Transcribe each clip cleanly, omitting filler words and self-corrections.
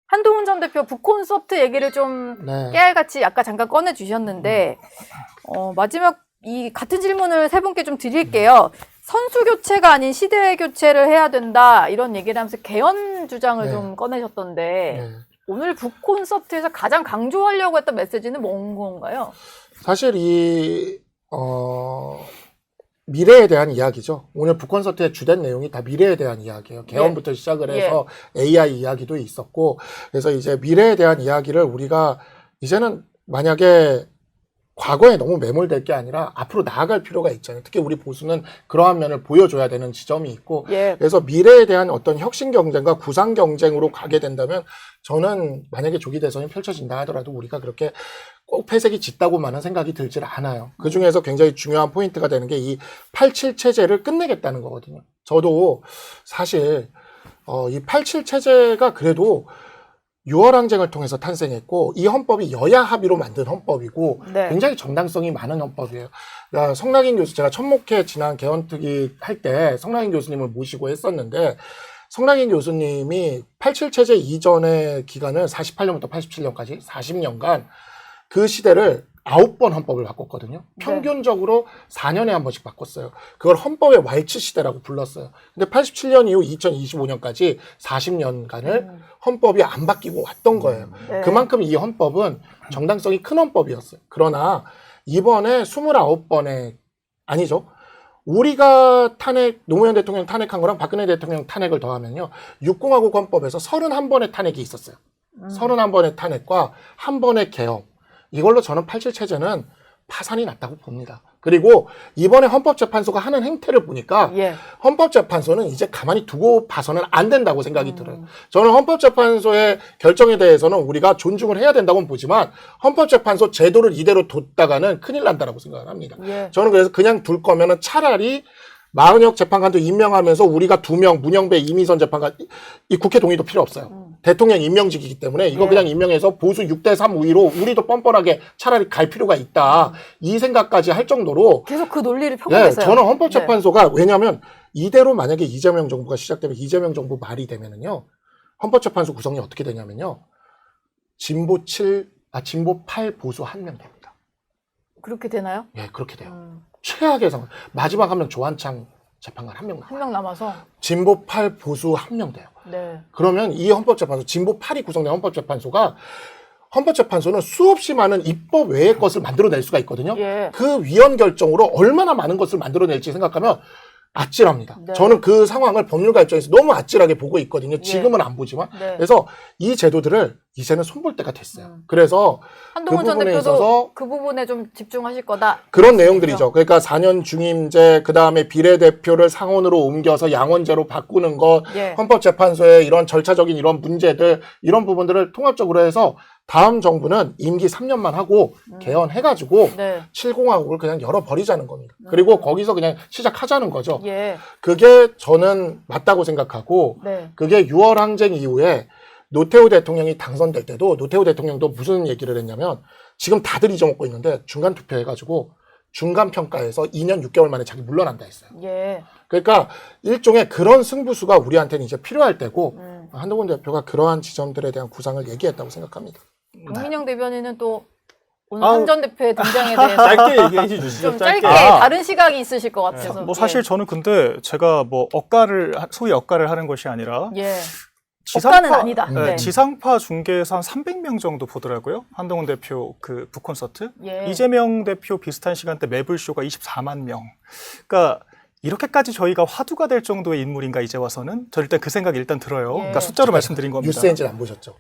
한동훈 전 대표 북콘서트 얘기를 좀 네. 깨알같이 아까 잠깐 꺼내주셨는데 마지막 이 같은 질문을 세 분께 좀 드릴게요. 선수 교체가 아닌 시대 교체를 해야 된다 이런 얘기를 하면서 개헌 주장을 네. 좀 꺼내셨던데 네. 오늘 북콘서트에서 가장 강조하려고 했던 메시지는 뭔 건가요? 사실 미래에 대한 이야기죠. 오늘 북콘서트의 주된 내용이 다 미래에 대한 이야기예요. 개헌부터 시작을 해서 AI 이야기도 있었고, 그래서 이제 미래에 대한 이야기를 우리가 이제는 만약에 과거에 너무 매몰될 게 아니라 앞으로 나아갈 필요가 있잖아요. 특히 우리 보수는 그러한 면을 보여줘야 되는 지점이 있고, 그래서 미래에 대한 어떤 혁신 경쟁과 구상 경쟁으로 가게 된다면 저는 만약에 조기 대선이 펼쳐진다 하더라도 우리가 그렇게 꼭 패색이 짙다고만은 생각이 들질 않아요. 그 중에서 굉장히 중요한 포인트가 되는 게 이 87 체제를 끝내겠다는 거거든요. 저도 사실 이 87 체제가 그래도 6월 항쟁을 통해서 탄생했고 이 헌법이 여야 합의로 만든 헌법이고 굉장히 정당성이 많은 헌법이에요. 그러니까 성낙인 교수, 제가 천목회 지난 개헌특위 할 때 성낙인 교수님을 모시고 했었는데 성낙인 교수님이 87 체제 이전의 기간은 48년부터 87년까지 40년간 그 시대를 9번 헌법을 바꿨거든요. 평균적으로 4년에 한 번씩 바꿨어요. 그걸 헌법의 왈츠 시대라고 불렀어요. 근데 87년 이후 2025년까지 40년간을 헌법이 안 바뀌고 왔던 거예요. 그만큼 이 헌법은 정당성이 큰 헌법이었어요. 그러나 이번에 29번의 아니죠. 우리가 노무현 대통령 탄핵한 거랑 박근혜 대통령 탄핵을 더하면요. 6공화국 헌법에서 31번의 탄핵이 있었어요. 31번의 탄핵과 한 번의 개헌. 이걸로 저는 87 체제는 파산이 났다고 봅니다. 그리고 이번에 헌법재판소가 하는 행태를 보니까 헌법재판소는 이제 가만히 두고 봐서는 안 된다고 생각이 들어요. 저는 헌법재판소의 결정에 대해서는 우리가 존중을 해야 된다고는 보지만 헌법재판소 제도를 이대로 뒀다가는 큰일 난다라고 생각을 합니다. 저는 그래서 그냥 둘 거면은 차라리 마은혁 재판관도 임명하면서 우리가 2명, 문영배, 이미선 재판관, 이 국회 동의도 필요 없어요. 대통령 임명직이기 때문에 이거 그냥 임명해서 보수 6대3 우위로 우리도 뻔뻔하게 차라리 갈 필요가 있다. 이 생각까지 할 정도로. 계속 그 논리를 펴고있어요. 저는 헌법재판소가 왜냐하면 이대로 만약에 이재명 정부가 시작되면 이재명 정부 말이 되면은요. 헌법재판소 구성이 어떻게 되냐면요. 진보 8 보수 1명 됩니다. 그렇게 되나요? 예, 그렇게 돼요. 최악의 상황. 마지막 한 명 조한창 재판관 1명 남아요. 한 명 남아서. 진보 8 보수 1명 돼요. 그러면 이 헌법재판소, 진보 8이 구성된 헌법재판소는 수없이 많은 입법 외의 것을 만들어낼 수가 있거든요. 그 위헌 결정으로 얼마나 많은 것을 만들어낼지 생각하면 아찔합니다. 저는 그 상황을 법률가 입장에서 너무 아찔하게 보고 있거든요. 지금은 안 보지만. 그래서 이 제도들을 이제는 손볼 때가 됐어요. 그래서 한동훈 전 대표도 그 부분에 좀 집중하실 거다. 그런 내용들이죠. 그러니까 4년 중임제, 그 다음에 비례대표를 상원으로 옮겨서 양원제로 바꾸는 것, 헌법재판소의 이런 절차적인 이런 문제들, 이런 부분들을 통합적으로 해서 다음 정부는 임기 3년만 하고 개헌해가지고 7공화국을 그냥 열어버리자는 겁니다. 그리고 거기서 그냥 시작하자는 거죠. 그게 저는 맞다고 생각하고 그게 6월 항쟁 이후에 노태우 대통령이 당선될 때도 노태우 대통령도 무슨 얘기를 했냐면 지금 다들 잊어먹고 있는데 중간 투표해가지고 중간 평가에서 2년 6개월 만에 자기 물러난다 했어요. 그러니까 일종의 그런 승부수가 우리한테는 이제 필요할 때고 한동훈 대표가 그러한 지점들에 대한 구상을 얘기했다고 생각합니다. 박민영 대변인은 또 오늘 한 전 대표의 등장에 대해서 짧게 얘기해 주시죠. 좀 짧게 다른 시각이 있으실 것 같아서. 뭐 사실 저는 근데 제가 뭐 소위 억가를 하는 것이 아니라 억가는 아니다. 지상파 중계에서 한 300명 정도 보더라고요. 한동훈 대표 그 북콘서트. 이재명 대표 비슷한 시간대 매불쇼가 24만 명. 그러니까 이렇게까지 저희가 화두가 될 정도의 인물인가 이제 와서는 저 일단 그 생각이 일단 들어요. 그러니까 숫자로 말씀드린 겁니다. 뉴스엔진 안 보셨죠?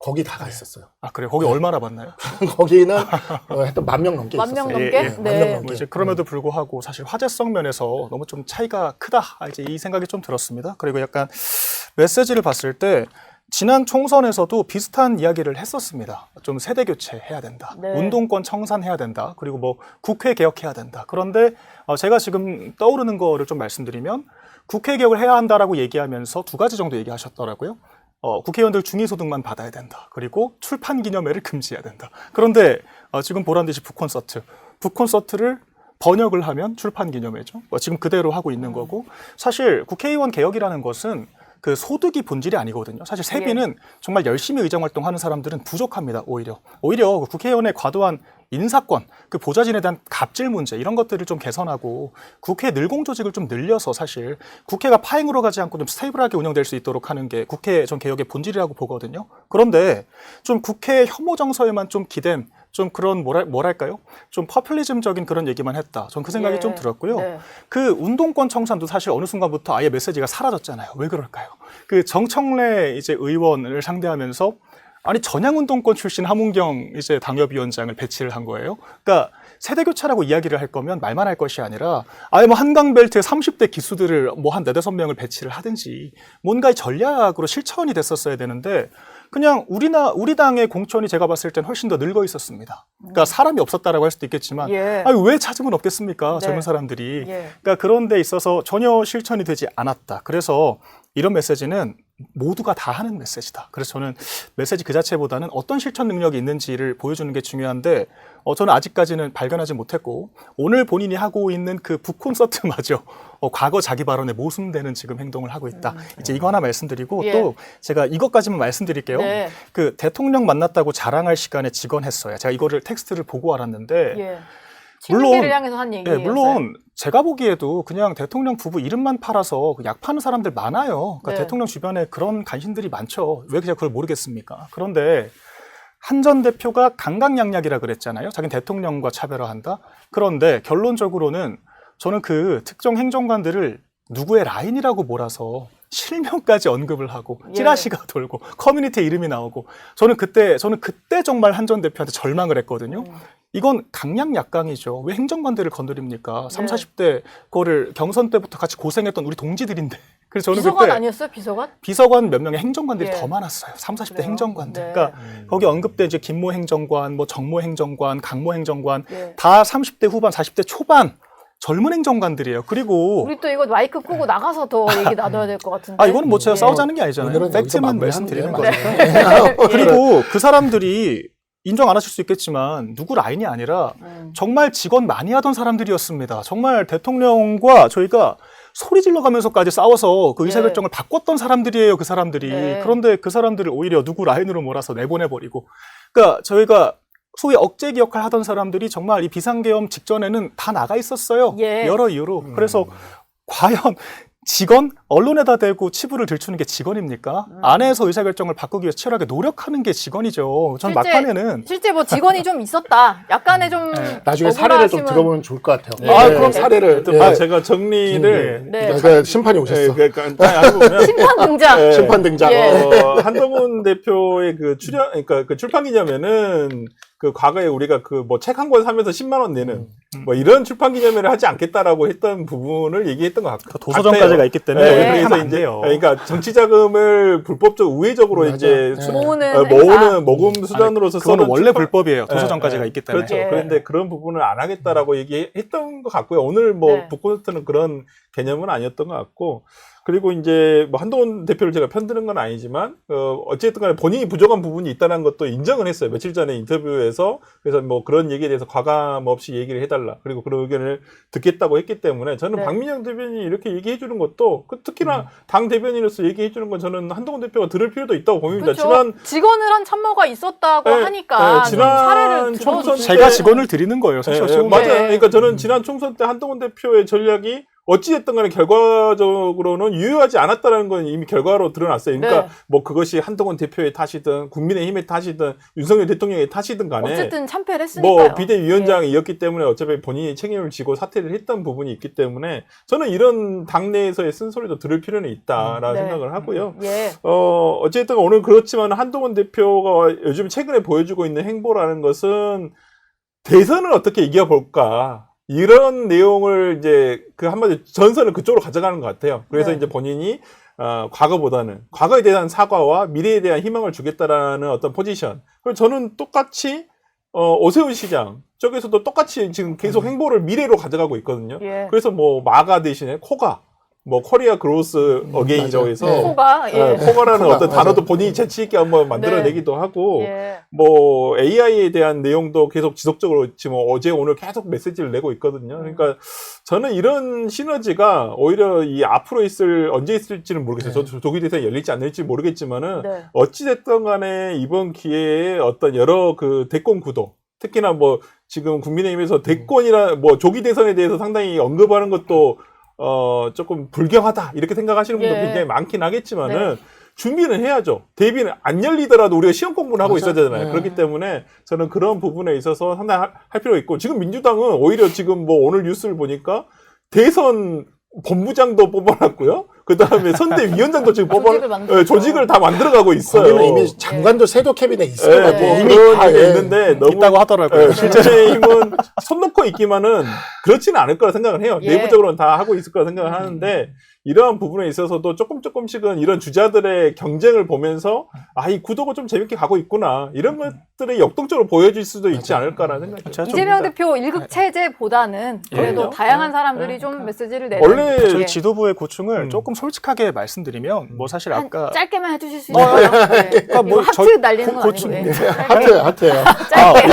거기 다 가 있었어요. 아 그래요? 거기 얼마나 봤나요? 거기는 하여튼 10,000명 넘게 있었어요. 10,000명 넘게? 10,000명 넘게. 이제 그럼에도 불구하고 사실 화제성 면에서 너무 좀 차이가 크다. 이제 이 생각이 좀 들었습니다. 그리고 약간 메시지를 봤을 때 지난 총선에서도 비슷한 이야기를 했었습니다. 좀 세대 교체해야 된다. 운동권 청산해야 된다. 그리고 뭐 국회 개혁해야 된다. 그런데 제가 지금 떠오르는 거를 좀 말씀드리면 국회 개혁을 해야 한다라고 얘기하면서 2가지 정도 얘기하셨더라고요. 국회의원들 중위소득만 받아야 된다. 그리고 출판 기념회를 금지해야 된다. 그런데 지금 보란 듯이 북콘서트를 번역을 하면 출판 기념회죠. 지금 그대로 하고 있는 거고 사실 국회의원 개혁이라는 것은 그 소득이 본질이 아니거든요. 사실 세비는 정말 열심히 의정 활동하는 사람들은 부족합니다. 오히려 그 국회의원의 과도한 인사권, 그 보좌진에 대한 갑질 문제 이런 것들을 좀 개선하고 국회 늘공 조직을 좀 늘려서 사실 국회가 파행으로 가지 않고 좀 스테이블하게 운영될 수 있도록 하는 게 국회 전 개혁의 본질이라고 보거든요. 그런데 좀 국회 혐오 정서에만 좀 기댄 좀 그런 뭐랄까요? 좀 퍼퓰리즘적인 그런 얘기만 했다. 전 그 생각이 좀 들었고요. 네. 그 운동권 청산도 사실 어느 순간부터 아예 메시지가 사라졌잖아요. 왜 그럴까요? 그 정청래 이제 의원을 상대하면서 아니 전향운동권 출신 함은경 이제 당협위원장을 배치를 한 거예요. 그러니까 세대 교체라고 이야기를 할 거면 말만 할 것이 아니라 아예 뭐 한강벨트에 30대 기수들을 뭐 한 4-5명을 배치를 하든지 뭔가의 전략으로 실천이 됐었어야 되는데 그냥 우리 당의 공천이 제가 봤을 땐 훨씬 더 늙어 있었습니다. 그러니까 사람이 없었다라고 할 수도 있겠지만 아니 왜 찾으면 없겠습니까? 젊은 사람들이. 그러니까 그런 데 있어서 전혀 실천이 되지 않았다. 그래서 이런 메시지는 모두가 다 하는 메시지다. 그래서 저는 메시지 그 자체보다는 어떤 실천 능력이 있는지를 보여주는 게 중요한데 저는 아직까지는 발견하지 못했고 오늘 본인이 하고 있는 그 북콘서트마저 과거 자기 발언에 모순되는 지금 행동을 하고 있다. 이제 이거 하나 말씀드리고 또 제가 이것까지만 말씀드릴게요. 그 대통령 만났다고 자랑할 시간에 직언했어요. 제가 이거를 텍스트를 보고 알았는데 물론 향해서 한 얘기예요. 물론 제가 보기에도 그냥 대통령 부부 이름만 팔아서 약 파는 사람들 많아요. 그러니까 대통령 주변에 그런 간신들이 많죠. 왜 제가 그걸 모르겠습니까? 그런데 한 전 대표가 강강약약이라 그랬잖아요. 자기는 대통령과 차별화한다. 그런데 결론적으로는 저는 그 특정 행정관들을 누구의 라인이라고 몰아서 실명까지 언급을 하고 찌라시가 돌고 커뮤니티에 이름이 나오고 저는 그때 정말 한 전 대표한테 절망을 했거든요. 이건 강약약강이죠. 왜 행정관들을 건드립니까? 30, 40대 거를 경선 때부터 같이 고생했던 우리 동지들인데. 그래서 저는 비서관 그때 아니었어요? 비서관? 비서관 몇 명의 행정관들이 더 많았어요. 30, 40대 행정관들. 그러니까 거기 언급된 이제 김모 행정관, 뭐 정모 행정관, 강모 행정관 다 30대 후반, 40대 초반 젊은 행정관들이에요. 그리고 우리 또 이거 마이크 끄고 나가서 더 얘기 나눠야 될 것 같은데. 이거는 뭐 제가 싸우자는 게 아니잖아요. 팩트만 말씀드리는 거죠. 거니까. 그리고 그 사람들이 인정 안 하실 수 있겠지만 누구 라인이 아니라 정말 직원 많이 하던 사람들이었습니다. 정말 대통령과 저희가 소리 질러가면서까지 싸워서 그 의사결정을 바꿨던 사람들이에요. 그 사람들이. 그런데 그 사람들을 오히려 누구 라인으로 몰아서 내보내버리고. 그러니까 저희가 소위 억제기 역할 하던 사람들이 정말 이 비상계엄 직전에는 다 나가 있었어요. 여러 이유로. 그래서 과연 직원? 언론에다 대고 치부를 들추는 게 직원입니까? 안에서 의사결정을 바꾸기 위해서 치열하게 노력하는 게 직원이죠. 전 막판에는 실제 뭐 직원이 좀 있었다. 약간의 좀 나중에 사례를 좀 들어보면 좋을 것 같아요. 그럼 사례를 제가 정리를 그러니까 심판이 오셨어. 심판 등장. 심판 등장. 한동훈 대표의 그 그러니까 그 출판 기념회는 그 과거에 우리가 그 뭐 책 한 권 사면서 10만 원 내는 뭐 이런 출판 기념회를 하지 않겠다라고 했던 부분을 얘기했던 것 같아요. 도서정까지가 있기 때문에 그래서 이제 그러니까 정치 자금을 불법적 우회적으로 이제 모으는 모금 수단으로서 그거는 원래 불법이에요. 도서정까지가 있기 때문에. 그렇죠. 그런데 그런 부분을 안 하겠다라고 얘기했던 것 같고요. 오늘 뭐 북콘서트는 그런 개념은 아니었던 것 같고. 그리고 이제 뭐 한동훈 대표를 제가 편드는 건 아니지만 어쨌든 간에 본인이 부족한 부분이 있다는 것도 인정을 했어요. 며칠 전에 인터뷰에서. 그래서 뭐 그런 얘기에 대해서 과감 없이 얘기를 해달라. 그리고 그런 의견을 듣겠다고 했기 때문에 저는 박민영 대변인이 이렇게 얘기해 주는 것도 특히나 당 대변인으로서 얘기해 주는 건 저는 한동훈 대표가 들을 필요도 있다고 봅니다. 그렇죠. 직원을 한 참모가 있었다고 하니까 지난 총선 때 제가 직원을 드리는 거예요. 사실 맞아요. 그러니까 저는 지난 총선 때 한동훈 대표의 전략이 어찌됐든 간에 결과적으로는 유효하지 않았다는 건 이미 결과로 드러났어요. 그러니까 뭐 그것이 한동훈 대표의 탓이든 국민의힘의 탓이든 윤석열 대통령의 탓이든 간에 어쨌든 참패를 했으니까요. 뭐 비대위원장이었기 때문에 어차피 본인이 책임을 지고 사퇴를 했던 부분이 있기 때문에 저는 이런 당내에서의 쓴소리도 들을 필요는 있다라는 생각을 하고요. 어쨌든 오늘 그렇지만 한동훈 대표가 요즘 최근에 보여주고 있는 행보라는 것은 대선을 어떻게 이겨볼까 이런 내용을 이제 그 한마디 전선을 그쪽으로 가져가는 것 같아요. 그래서 이제 본인이 과거보다는 과거에 대한 사과와 미래에 대한 희망을 주겠다라는 어떤 포지션. 그리고 저는 똑같이 오세훈 시장 쪽에서도 똑같이 지금 계속 행보를 미래로 가져가고 있거든요. 그래서 뭐 마가 대신에 코가 뭐 코리아 그로스 어게인이라고 해서 네. 코가 예. 코가라는 코가, 어떤 맞아요. 단어도 본인이 재치 있게 한번 만들어내기도 하고 예. 뭐 AI에 대한 내용도 계속 지속적으로 지금 어제 오늘 계속 메시지를 내고 있거든요. 그러니까 저는 이런 시너지가 오히려 이 앞으로 언제 있을지는 모르겠어요. 저도 조기 대선이 열릴지 안 열릴지 모르겠지만은 네. 어찌됐든 간에 이번 기회에 어떤 여러 그 대권 구도 특히나 뭐 지금 국민의힘에서 대권이나 뭐 조기 대선에 대해서 상당히 언급하는 것도 조금 불경하다 이렇게 생각하시는 분도 예. 굉장히 많긴 하겠지만은 네. 준비는 해야죠. 대비는 안 열리더라도 우리가 시험 공부는 하고 맞아. 있어야 되잖아요. 네. 그렇기 때문에 저는 그런 부분에 있어서 상당히 할 필요가 있고 지금 민주당은 오히려 지금 뭐 오늘 뉴스를 보니까 대선 본부장도 뽑아놨고요. 그 다음에 선대위원장도 지금 조직을 만들었죠. 조직을 다 만들어가고 있어요. 거기는 이미 장관도 세도 캐비넷 있을 것 예, 같아요. 뭐 이미 그런 다, 게 예. 있는데 너무 있다고 하더라고요. 예, 국민의힘은 손 놓고 있기만은 그렇지는 않을 거라 생각을 해요. 예. 내부적으로는 다 하고 있을 거라 생각을 하는데 이러한 부분에 있어서도 조금씩은 이런 주자들의 경쟁을 보면서 이 구도가 좀 재밌게 가고 있구나 이런 것들이 역동적으로 보여질 수도 있지 않을까라는 생각이 들어요. 제가 좀 이재명 대표 1급 체제보다는 그래도 그럼요. 다양한 사람들이 좀 메시지를 내는 원래 저희 예. 지도부의 고충을 음. 조금 솔직하게 말씀드리면 뭐 사실 한 아까 짧게만 해주실 수 있나요? 네. 그러니까 뭐 이거 하트 저희 날리는 건 고충- 아니고 예. 하트예요. 짧게.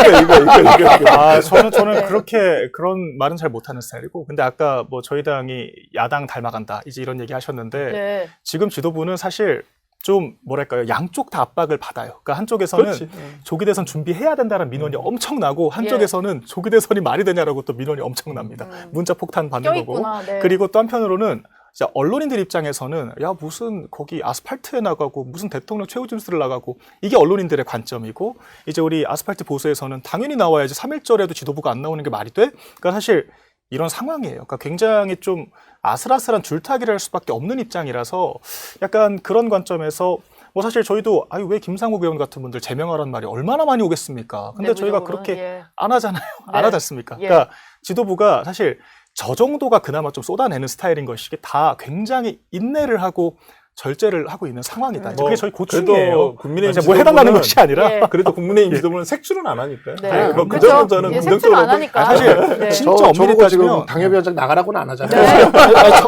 저는 네. 그렇게 그런 말은 잘 못하는 스타일이고 근데 아까 뭐 저희 당이 야당 닮아간다 이제 이런 얘기 하셨는데 네. 지금 지도부는 사실 좀 뭐랄까요 양쪽 다 압박을 받아요. 그러니까 한쪽에서는 그렇지. 조기 대선 준비해야 된다는 민원이 엄청나고 한쪽에서는 조기 대선이 말이 되냐라고 또 민원이 엄청납니다. 문자 폭탄 받는 거고 껴있구나. 네. 그리고 또 한편으로는 진짜 언론인들 입장에서는 야 무슨 거기 아스팔트에 나가고 무슨 대통령 최후 진술을 나가고 이게 언론인들의 관점이고 이제 우리 아스팔트 보수에서는 당연히 나와야지 3.1절에도 지도부가 안 나오는 게 말이 돼? 그러니까 사실 이런 상황이에요. 그러니까 굉장히 좀 아슬아슬한 줄타기를 할 수밖에 없는 입장이라서 약간 그런 관점에서 뭐 사실 저희도 왜 김상욱 의원 같은 분들 제명하라는 말이 얼마나 많이 오겠습니까? 근데 저희가 내부적으로는, 그렇게 예. 안 하잖아요. 안 네. 하지 않습니까? 예. 그러니까 지도부가 사실 저 정도가 그나마 좀 쏟아내는 스타일인 것이 다 굉장히 인내를 하고 절제를 하고 있는 상황이다. 이제 뭐 그게 저희 그래도 고충이에요. 국민의힘 뭐 해달라는 지도부는- 것이 아니라 예. 그래도 국민의힘 지도부는 색출은 안 하니까요. 네. 뭐 그 그렇죠. 점은 저는 예, 색출 긍정적으로 안 하니까. 사실 네. 진짜 저보고 엄밀히 지금 따지면 당협위원장 나가라고는 안 하잖아요. 네.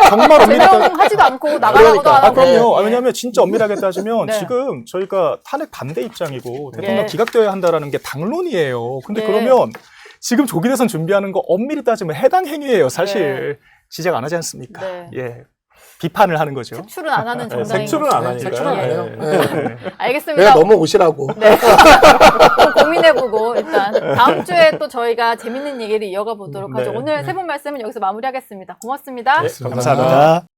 정말 엄밀히 따지면 제명하지도 않고 나가라고도 그러니까. 안 하고. 그럼요. 네. 왜냐하면 진짜 엄밀하게 따지면 네. 지금 저희가 탄핵 반대 입장이고 대통령 예. 기각되어야 한다라는 게 당론이에요. 근데 예. 그러면 지금 조기 대선 준비하는 거 엄밀히 따지면 해당 행위예요. 사실 지적 안 하지 않습니까? 네. 예. 비판을 하는 거죠. 색출은 안 하는 네, 정당인 색출은 안 거죠. 하니까요. 색출은 안 해요. 네. 네. 네. 알겠습니다. 내가 넘어오시라고. 네. 좀 고민해보고 일단 다음 주에 또 저희가 재밌는 얘기를 이어가 보도록 하죠. 네. 오늘 세 분 말씀은 여기서 마무리하겠습니다. 고맙습니다. 네, 감사합니다.